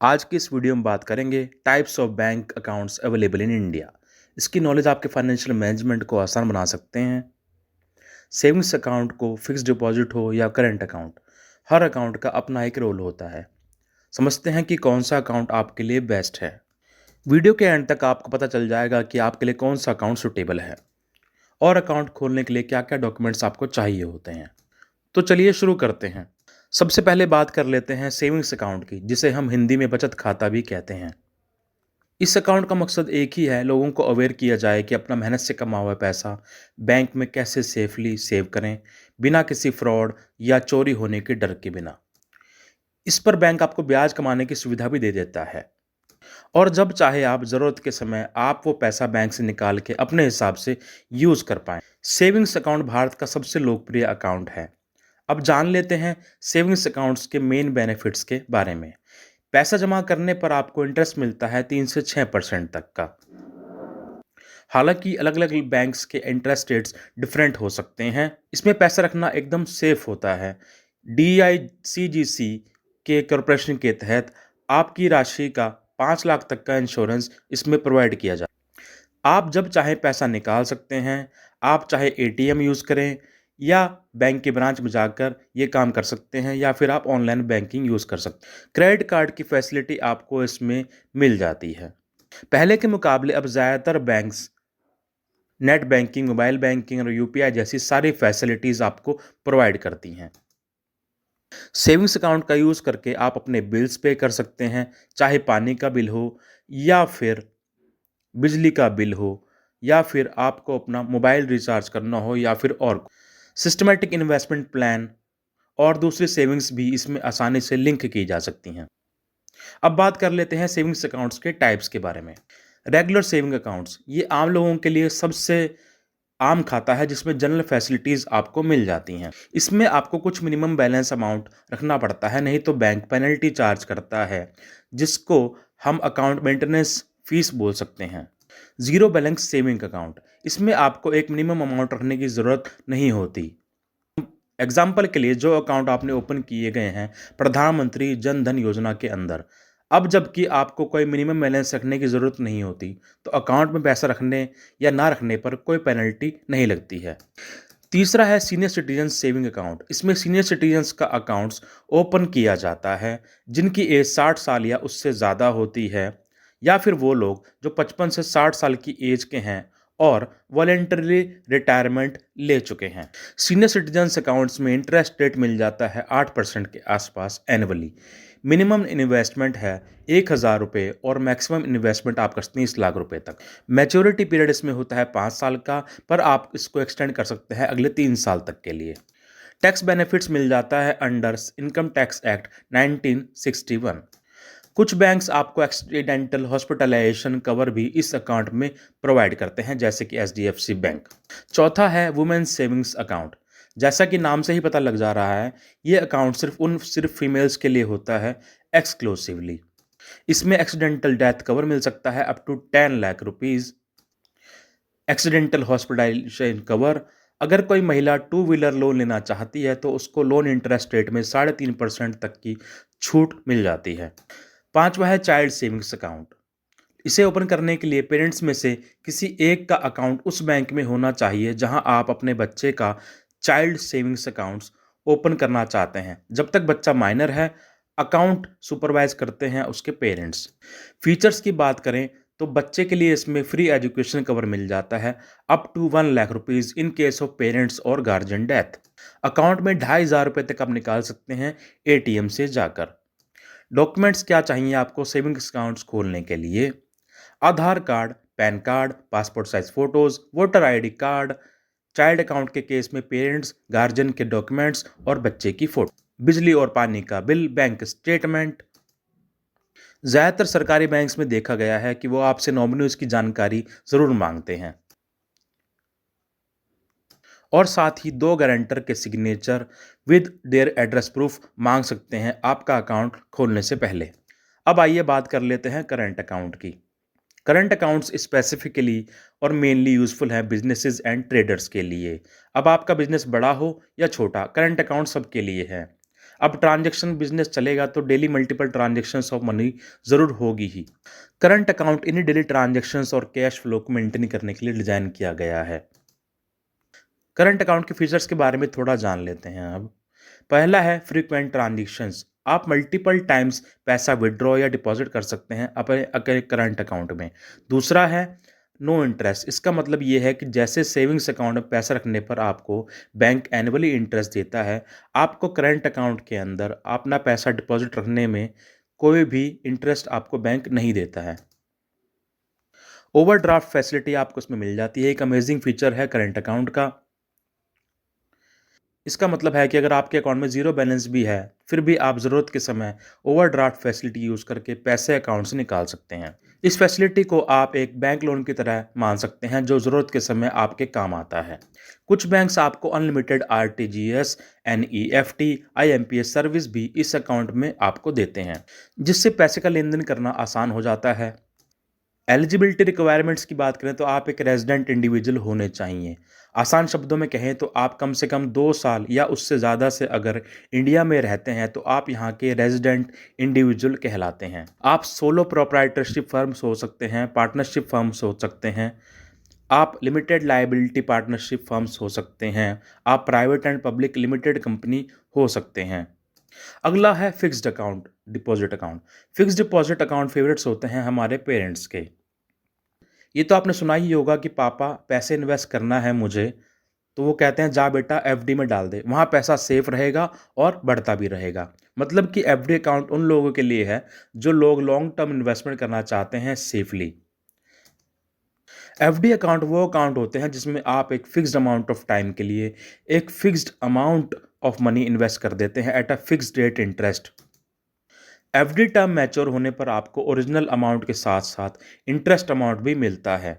आज की इस वीडियो में बात करेंगे types of bank accounts available in India. इसकी नॉलेज आपके फाइनेंशियल मैनेजमेंट को आसान बना सकते हैं। सेविंग्स अकाउंट को फिक्स डिपॉजिट हो या करेंट अकाउंट, हर अकाउंट का अपना एक रोल होता है। समझते हैं कि कौन सा अकाउंट आपके लिए बेस्ट है। वीडियो के एंड तक आपको पता चल जाएगा कि आपके लिए कौन सा अकाउंट सुटेबल है और अकाउंट खोलने के लिए क्या क्या डॉक्यूमेंट्स आपको चाहिए होते हैं। तो चलिए शुरू करते हैं। सबसे पहले बात कर लेते हैं सेविंग्स अकाउंट की, जिसे हम हिंदी में बचत खाता भी कहते हैं। इस अकाउंट का मकसद एक ही है, लोगों को अवेयर किया जाए कि अपना मेहनत से कमा हुआ पैसा बैंक में कैसे सेफली सेव करें, बिना किसी फ्रॉड या चोरी होने के डर के बिना। इस पर बैंक आपको ब्याज कमाने की सुविधा भी दे देता है और जब चाहे आप ज़रूरत के समय आप वो पैसा बैंक से निकाल के अपने हिसाब से यूज़ कर पाएँ। सेविंग्स अकाउंट भारत का सबसे लोकप्रिय अकाउंट है। अब जान लेते हैं सेविंग्स अकाउंट्स के मेन बेनिफिट्स के बारे में। पैसा जमा करने पर आपको इंटरेस्ट मिलता है 3 से 6% तक का। हालांकि अलग अलग बैंक्स के इंटरेस्ट रेट्स डिफरेंट हो सकते हैं। इसमें पैसा रखना एकदम सेफ होता है। DICGC के कॉरपोरेशन के तहत आपकी राशि का 5 लाख तक का इंश्योरेंस इसमें प्रोवाइड किया जाता है। आप जब चाहे पैसा निकाल सकते हैं। आप चाहे ATM यूज़ करें या बैंक के ब्रांच में जाकर ये काम कर सकते हैं, या फिर आप ऑनलाइन बैंकिंग यूज़ कर सकते हैं। क्रेडिट कार्ड की फैसिलिटी आपको इसमें मिल जाती है। पहले के मुकाबले अब ज़्यादातर banks net banking, mobile banking और UPI जैसी सारी फैसिलिटीज़ आपको प्रोवाइड करती हैं। सेविंग्स अकाउंट का यूज़ करके आप अपने बिल्स पे कर सकते हैं, चाहे पानी का बिल हो या फिर बिजली का बिल हो, या फिर आपको अपना मोबाइल रिचार्ज करना हो, या फिर और सिस्टमैटिक इन्वेस्टमेंट प्लान और दूसरी सेविंग्स भी इसमें आसानी से लिंक की जा सकती हैं। अब बात कर लेते हैं सेविंग्स अकाउंट्स के टाइप्स के बारे में। रेगुलर सेविंग अकाउंट्स, ये आम लोगों के लिए सबसे आम खाता है जिसमें जनरल फैसिलिटीज़ आपको मिल जाती हैं। इसमें आपको कुछ मिनिमम बैलेंस अमाउंट रखना पड़ता है, नहीं तो बैंक पेनल्टी चार्ज करता है, जिसको हम अकाउंट मेंटेनेंस फीस बोल सकते हैं। ज़ीरो बैलेंस सेविंग अकाउंट, इसमें आपको एक मिनिमम अमाउंट रखने की ज़रूरत नहीं होती। एग्जाम्पल के लिए जो अकाउंट आपने ओपन किए गए हैं प्रधानमंत्री जन धन योजना के अंदर, अब जबकि आपको कोई मिनिमम बैलेंस रखने की ज़रूरत नहीं होती, तो अकाउंट में पैसा रखने या ना रखने पर कोई पेनल्टी नहीं लगती है। तीसरा है सीनियर सिटीजन सेविंग अकाउंट। इसमें सीनियर सिटीजन्स का अकाउंट्स ओपन किया जाता है जिनकी एज 60 साल या उससे ज़्यादा होती है, या फिर वो लोग जो 55 से 60 साल की एज के हैं और वॉलेंटरी रिटायरमेंट ले चुके हैं। सीनियर सिटीजन्स अकाउंट्स में इंटरेस्ट रेट मिल जाता है 8% के आसपास एनुअली। मिनिमम इन्वेस्टमेंट है 1,000 रुपये और मैक्सिमम इन्वेस्टमेंट आपका 30 लाख रुपए तक। मैच्योरिटी पीरियड इसमें होता है 5 साल का, पर आप इसको एक्सटेंड कर सकते हैं अगले 3 साल तक के लिए। टैक्स बेनिफिट्स मिल जाता है अंडर इनकम टैक्स एक्ट 1961। कुछ बैंक्स आपको एक्सीडेंटल हॉस्पिटलाइजेशन कवर भी इस अकाउंट में प्रोवाइड करते हैं, जैसे कि HDFC बैंक। चौथा है वुमेन सेविंग्स अकाउंट। जैसा कि नाम से ही पता लग जा रहा है, ये अकाउंट सिर्फ फीमेल्स के लिए होता है एक्सक्लूसिवली। इसमें एक्सीडेंटल डेथ कवर मिल सकता है up to 10 lakh rupees. Accidental hospitalisation cover, अगर कोई महिला 2 व्हीलर लोन लेना चाहती है तो उसको लोन इंटरेस्ट रेट में 3.5% तक की छूट मिल जाती है। पांचवा है चाइल्ड सेविंग्स अकाउंट। इसे ओपन करने के लिए पेरेंट्स में से किसी एक का अकाउंट उस बैंक में होना चाहिए जहां आप अपने बच्चे का चाइल्ड सेविंग्स अकाउंट्स ओपन करना चाहते हैं। जब तक बच्चा माइनर है, अकाउंट सुपरवाइज करते हैं उसके पेरेंट्स। फीचर्स की बात करें तो बच्चे के लिए इसमें फ्री एजुकेशन कवर मिल जाता है up to 1 lakh rupees in case of parents और गार्जियन डेथ। अकाउंट में 2,500 रुपये तक आप निकाल सकते हैं ATM से जाकर। डॉक्यूमेंट्स क्या चाहिए आपको सेविंग्स अकाउंट्स खोलने के लिए? Aadhaar card, PAN card, passport size photos, voter ID card, child account के केस में पेरेंट्स गार्जियन के डॉक्यूमेंट्स और बच्चे की फोटो, बिजली और पानी का बिल, बैंक स्टेटमेंट। ज़्यादातर सरकारी बैंक्स में देखा गया है कि वो आपसे नॉमिनीज की जानकारी ज़रूर मांगते हैं और साथ ही 2 गारंटर के signature with their address proof मांग सकते हैं आपका अकाउंट खोलने से पहले। अब आइए बात कर लेते हैं करंट अकाउंट की। करंट अकाउंट्स स्पेसिफिकली और मेनली यूजफुल हैं बिजनेसेस एंड ट्रेडर्स के लिए। अब आपका बिजनेस बड़ा हो या छोटा, करंट अकाउंट सबके लिए है। अब ट्रांजैक्शन बिजनेस चलेगा तो daily multiple transactions of money ज़रूर होगी ही। करंट अकाउंट इन्हीं डेली ट्रांजैक्शंस और कैश फ्लो को मेंटेन करने के लिए डिज़ाइन किया गया है। करंट अकाउंट के फीचर्स के बारे में थोड़ा जान लेते हैं अब। पहला है फ्रीक्वेंट ट्रांजैक्शंस। आप मल्टीपल टाइम्स पैसा विड्रॉ या डिपॉजिट कर सकते हैं अपने करंट अकाउंट में। दूसरा है नो इंटरेस्ट। इसका मतलब ये है कि जैसे सेविंग्स अकाउंट में पैसा रखने पर आपको बैंक एनुअली इंटरेस्ट देता है, आपको करंट अकाउंट के अंदर अपना पैसा डिपॉजिट रखने में कोई भी इंटरेस्ट आपको बैंक नहीं देता है। ओवरड्राफ्ट फैसिलिटी आपको इसमें मिल जाती है, एक अमेजिंग फीचर है करंट अकाउंट का। इसका मतलब है कि अगर आपके अकाउंट में ज़ीरो बैलेंस भी है, फिर भी आप ज़रूरत के समय ओवरड्राफ्ट फैसिलिटी यूज़ करके पैसे अकाउंट से निकाल सकते हैं। इस फैसिलिटी को आप एक बैंक लोन की तरह मान सकते हैं जो ज़रूरत के समय आपके काम आता है। कुछ बैंक्स आपको unlimited RTGS, NEFT, IMPS service भी इस अकाउंट में आपको देते हैं, जिससे पैसे का लेन देन करना आसान हो जाता है। एलिजिबिलिटी रिक्वायरमेंट्स की बात करें तो आप एक रेजिडेंट इंडिविजुअल होने चाहिए। आसान शब्दों में कहें तो आप कम से कम 2 साल या उससे ज़्यादा से अगर इंडिया में रहते हैं तो आप यहाँ के रेजिडेंट इंडिविजुअल कहलाते हैं। आप सोलो प्रोप्राइटरशिप फर्म्स हो सकते हैं, पार्टनरशिप फर्म्स हो सकते हैं, आप लिमिटेड लायबिलिटी पार्टनरशिप फर्म्स हो सकते हैं, आप private and public limited company हो सकते हैं। अगला है fixed account, deposit account. Fixed deposit account favourites होते हैं हमारे पेरेंट्स के। ये तो आपने सुना ही होगा कि पापा पैसे इन्वेस्ट करना है मुझे, तो वो कहते हैं जा बेटा एफडी में डाल दे, वहाँ पैसा सेफ रहेगा और बढ़ता भी रहेगा। मतलब कि एफडी अकाउंट उन लोगों के लिए है जो लोग लॉन्ग टर्म इन्वेस्टमेंट करना चाहते हैं सेफली। एफडी अकाउंट वो अकाउंट होते हैं जिसमें आप एक फिक्स्ड अमाउंट ऑफ टाइम के लिए एक fixed amount of money invest कर देते हैं at a fixed rate interest. FD term mature होने पर आपको ओरिजिनल अमाउंट के साथ साथ इंटरेस्ट अमाउंट भी मिलता है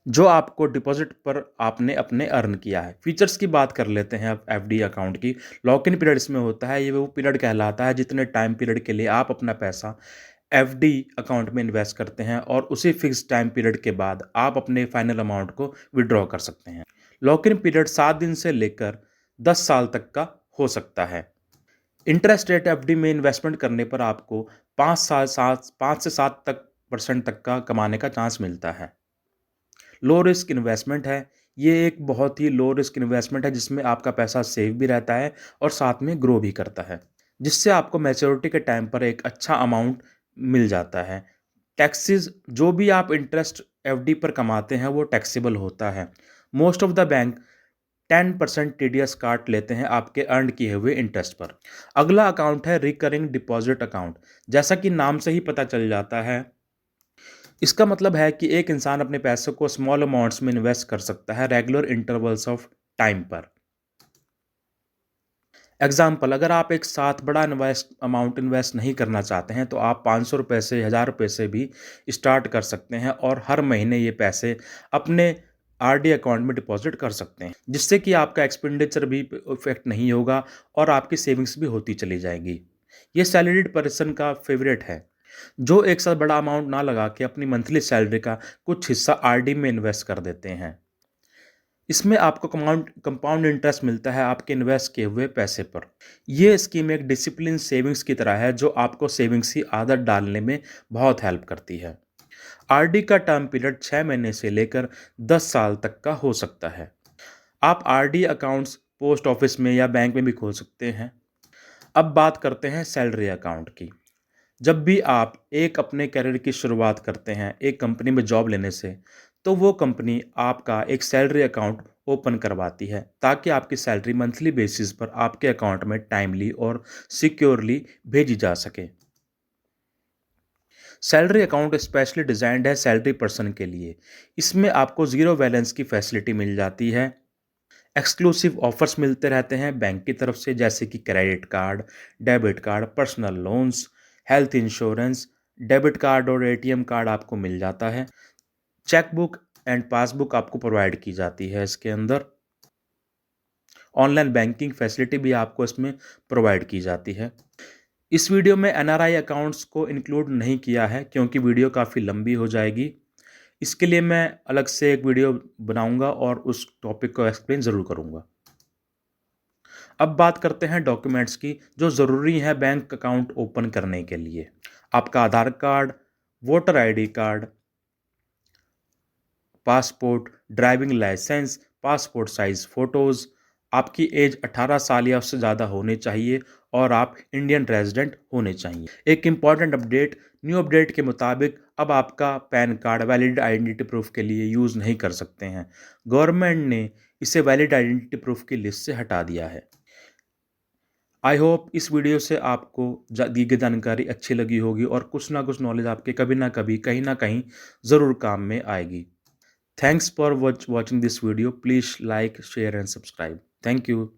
जो आपको डिपॉजिट पर आपने अपने अर्न किया है। फीचर्स की बात कर लेते हैं अब एफडी अकाउंट की। लॉक इन पीरियड इसमें होता है, ये वो पीरियड कहलाता है जितने टाइम पीरियड के लिए आप अपना पैसा एफडी अकाउंट में इन्वेस्ट करते हैं और उसी फिक्स टाइम पीरियड के बाद आप अपने फाइनल अमाउंट को विड्रॉ कर सकते हैं। लॉक इन पीरियड 7 दिन से लेकर 10 साल तक का हो सकता है। इंटरेस्ट रेट एफडी में इन्वेस्टमेंट करने पर आपको 5 से 7 तक परसेंट तक का कमाने का चांस मिलता है। लो रिस्क इन्वेस्टमेंट है। ये एक बहुत ही लो रिस्क इन्वेस्टमेंट है जिसमें आपका पैसा सेव भी रहता है और साथ में ग्रो भी करता है, जिससे आपको मैच्योरिटी के टाइम पर एक अच्छा अमाउंट मिल जाता है। टैक्सेस जो भी आप इंटरेस्ट एफडी पर कमाते हैं वो टैक्सेबल होता है। Most of the bank 10% TDS काट लेते हैं आपके अर्न किए हुए इंटरेस्ट पर। अगला अकाउंट है रिकरिंग डिपॉजिट अकाउंट। जैसा कि नाम से ही पता चल जाता है, इसका मतलब है कि एक इंसान अपने पैसों को स्मॉल अमाउंट्स में इन्वेस्ट कर सकता है रेगुलर इंटरवल्स ऑफ टाइम पर। एग्जाम्पल, अगर आप एक साथ बड़ा अमाउंट इन्वेस्ट नहीं करना चाहते हैं तो आप 500 रुपये से 1000 रुपये से भी स्टार्ट कर सकते हैं और हर महीने ये पैसे अपने आरडी अकाउंट में डिपॉजिट कर सकते हैं, जिससे कि आपका एक्सपेंडिचर भी इफेक्ट नहीं होगा और आपकी सेविंग्स भी होती चली जाएगी। ये सैलरीड पर्सन का फेवरेट है जो एक साथ बड़ा अमाउंट ना लगा के अपनी मंथली सैलरी का कुछ हिस्सा आरडी में इन्वेस्ट कर देते हैं। इसमें आपको कंपाउंड इंटरेस्ट मिलता है आपके इन्वेस्ट किए हुए पैसे पर। यह स्कीम एक डिसिप्लिन सेविंग्स की तरह है जो आपको सेविंग्स की आदत डालने में बहुत हेल्प करती है। आरडी का टर्म पीरियड 6 महीने से लेकर 10 साल तक का हो सकता है। आप आरडी अकाउंट्स पोस्ट ऑफिस में या बैंक में भी खोल सकते हैं। अब बात करते हैं सैलरी अकाउंट की। जब भी आप एक अपने करियर की शुरुआत करते हैं एक कंपनी में जॉब लेने से, तो वो कंपनी आपका एक सैलरी अकाउंट ओपन करवाती है ताकि आपकी सैलरी मंथली बेसिस पर आपके अकाउंट में टाइमली और सिक्योरली भेजी जा सके। सैलरी अकाउंट स्पेशली डिजाइंड है सैलरी पर्सन के लिए। इसमें आपको ज़ीरो बैलेंस की फैसिलिटी मिल जाती है। एक्सक्लूसिव ऑफर्स मिलते रहते हैं बैंक की तरफ से, जैसे कि credit card, debit card, personal loans, health insurance, debit card और एटीएम कार्ड आपको मिल जाता है। चेकबुक एंड पासबुक आपको प्रोवाइड की जाती है इसके अंदर। ऑनलाइन बैंकिंग फैसिलिटी भी आपको इसमें प्रोवाइड की जाती है। इस वीडियो में एनआरआई अकाउंट्स को इंक्लूड नहीं किया है क्योंकि वीडियो काफ़ी लंबी हो जाएगी। इसके लिए मैं अलग से एक वीडियो बनाऊंगा और उस टॉपिक को एक्सप्लेन ज़रूर करूंगा। अब बात करते हैं डॉक्यूमेंट्स की जो ज़रूरी है बैंक अकाउंट ओपन करने के लिए। आपका Aadhaar card, voter ID card, passport, driving licence, passport size photos, आपकी एज 18 साल या उससे ज़्यादा होनी चाहिए और आप इंडियन रेज़िडेंट होने चाहिए। एक इम्पॉर्टेंट अपडेट, न्यू अपडेट के मुताबिक अब आपका pan card valid identity proof के लिए यूज़ नहीं कर सकते हैं। गवर्नमेंट ने इसे वैलिड आइडेंटिटी प्रूफ़ की लिस्ट से हटा दिया है। आई होप इस वीडियो से आपको दी गई जानकारी अच्छी लगी होगी और कुछ ना कुछ नॉलेज आपके कभी ना कभी, कहीं ना कहीं ज़रूर काम में आएगी। Thanks for watching this video. Please like, share and subscribe. Thank you.